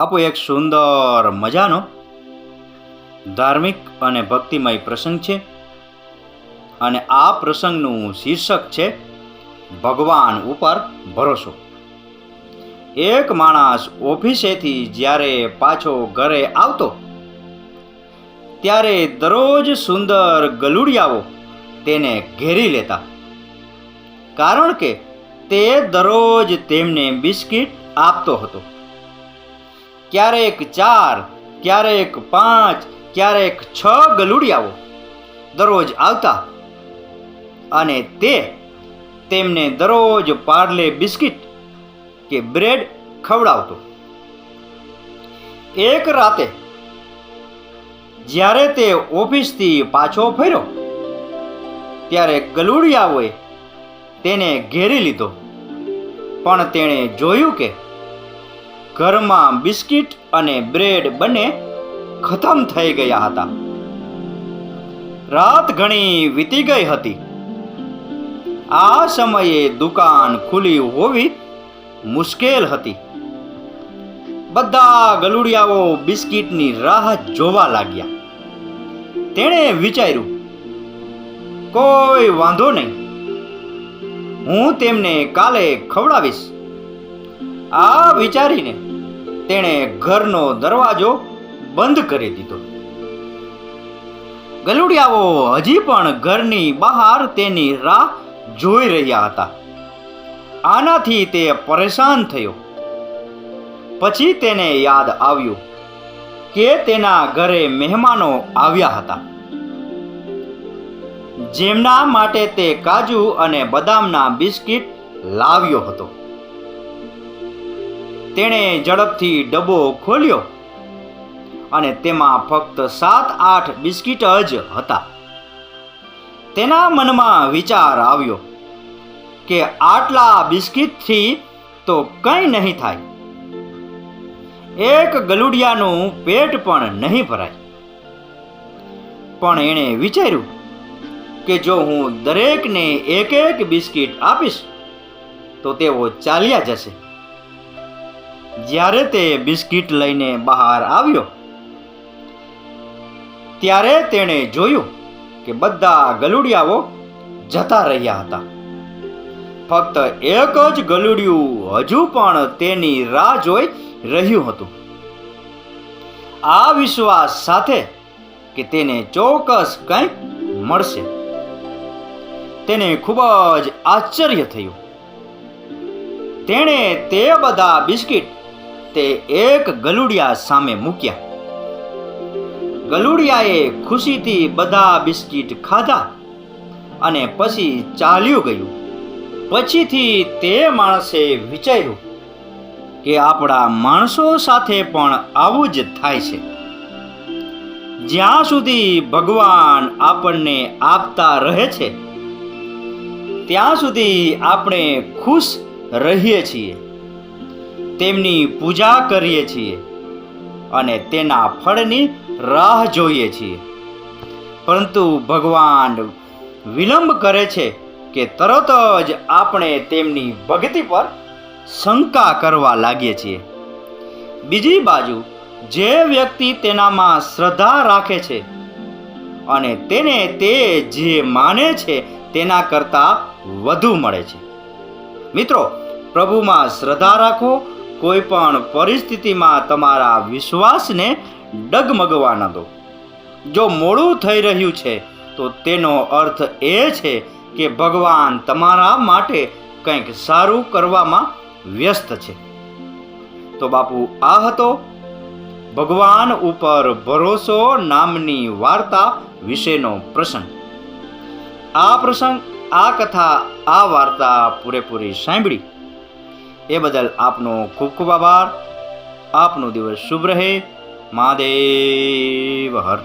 આપો એક સુંદર મજાનો ધાર્મિક અને ભક્તિમય પ્રસંગ છે અને આ પ્રસંગનું શીર્ષક છે ભગવાન ઉપર ભરોસો. એક માણસ ઓફિસેથી જ્યારે પાછો ઘરે આવતો ત્યારે દરરોજ સુંદર ગલુડિયાઓ તેને ઘેરી લેતા, કારણ કે તે દરરોજ તેમને બિસ્કિટ આપતો હતો. ક્યારેક 4, ક્યારેક 5, ક્યારેક 6 ગલુડિયાઓ દરરોજ આવતા અને તે તેમને દરરોજ પાર્લે બિસ્કિટ કે બ્રેડ ખવડાવતો. એક રાતે જ્યારે તે ઓફિસથી પાછો ફર્યો ત્યારે ગલુડિયાઓએ તેને ઘેરી લીધો, પણ તેણે જોયું કે ઘરમાં બિસ્કિટ અને બ્રેડ બંને ખતમ થઈ ગયા હતા. રાત ઘણી વીતી ગઈ હતી. આ સમયે દુકાન ખુલ્લી હોવી મુશ્કેલ હતી. બધા ગલુડિયાઓ બિસ્કિટની રાહ જોવા લાગ્યા. તેણે વિચાર્યું, કોઈ વાંધો નહીં, હું તેમને કાલે ખવડાવીશ. આ વિચારીને તેણે ઘરનો દરવાજો બંધ કરી દીધો. ગલુડિયાઓ હજી પણ ઘરની બહાર તેની રાહ જોઈ રહ્યા હતા. આનાથી તે પરેશાન થયો. પછી તેને યાદ આવ્યું કે તેના ઘરે મહેમાનો આવ્યા હતા, જેમના માટે તે કાજુ અને બદામના બિસ્કિટ લાવ્યો હતો. તેણે ઝડપથી ડબ્બો ખોલ્યો અને તેમાં ફક્ત 7-8 બિસ્કિટ જ હતા. તેના મનમાં વિચાર આવ્યો કે આટલા બિસ્કિટથી તો કંઈ નહીં થાય. એક ગલુડિયાનું પેટ પણ નહીં ભરાય. પણ એણે વિચાર્યું કે જો હું દરેકને એક બિસ્કિટ આપીશ તો તેઓ ચાલ્યા જશે. જ્યારે તે બિસ્કિટ લઈને બહાર આવ્યો ત્યારે તેણે જોયું કે બધા ગલુડિયાઓ જતા રહ્યા હતા. ફક્ત એક જ ગલુડિયું હજુ પણ તેની રાહ જોઈ રહ્યું હતું, આ વિશ્વાસ સાથે કે તેને ચોક્કસ કંઈક મળશે. તેને ખૂબ જ આશ્ચર્ય થયું. તેણે તે બધા બિસ્કિટ તે એક ગલુડિયા સામે મૂક્યા. ગલુડિયાએ ખુશીથી બધા બિસ્કિટ ખાધા અને પછી ચાલ્યું ગયું. પછીથી તે માણસે વિચાર્યું કે આપણા માણસો સાથે પણ આવું જ થાય છે. જ્યાં સુધી ભગવાન આપણને આપતા રહે છે ત્યાં સુધી આપણે ખુશ રહીએ છીએ, તેમની પૂજા કરીએ છીએ અને તેના ફળની રાહ જોઈએ છીએ. પરંતુ ભગવાન વિલંબ કરે છે કે તરત જ આપણે તેમની ભક્તિ પર શંકા કરવા લાગીએ છીએ. બીજી બાજુ જે વ્યક્તિ તેનામાં શ્રદ્ધા રાખે છે અને તેને તે જે માને છે તેના કરતાં વધુ મળે છે. મિત્રો, પ્રભુમાં શ્રદ્ધા રાખો. કોઈ પણ પરિસ્થિતિમાં તમારા વિશ્વાસને ડગમગવા ન દો. જો મોડું થઈ રહ્યું છે તો તેનો અર્થ એ છે કે ભગવાન તમારા માટે કંઈક સારું કરવામાં વ્યસ્ત છે. તો બાપુ, આ હતો ભગવાન ઉપર ભરોસો નામની વાર્તા વિશેનો પ્રસંગ. આ કથા, આ વાર્તા પૂરેપૂરી સાંભળી એ બદલ આપનો ખૂબ ખૂબ આભાર. આપનો દિવસ શુભ રહે. મહાદેવ હર.